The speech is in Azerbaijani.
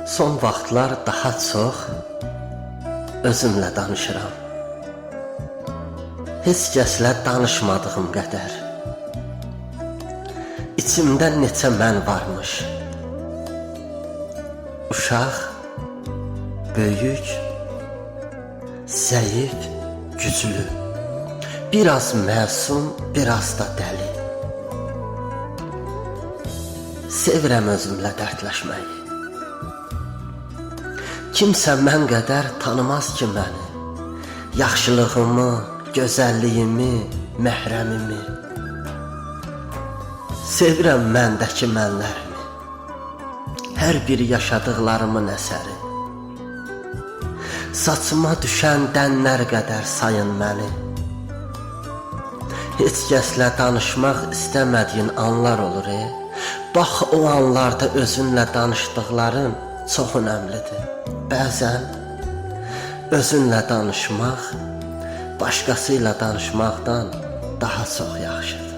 Son vaxtlar daha çox özümlə danışıram. Heç kəslə danışmadığım qədər. İçimdə neçə mən varmış. Uşaq, böyük, zəif, güclü. Biraz məsum, biraz da dəli. Sevirəm özümlə dərdləşməyi. Kimsə mən qədər tanımaz ki məni. Yaxşılığımı, gözəlliyimi, məhrəmimi. Sevirəm məndəki mənlərimi. Hər bir yaşadıqlarımın əsəri. Saçıma düşən dənlər qədər sayın məni. Heç kəslə danışmaq istəmədiyin anlar olur. Bax o anlarda özünlə danışdıqların çox önəmlidir. Bəzən özünlə danışmaq başqasıyla danışmaqdan daha çox yaxşıdır.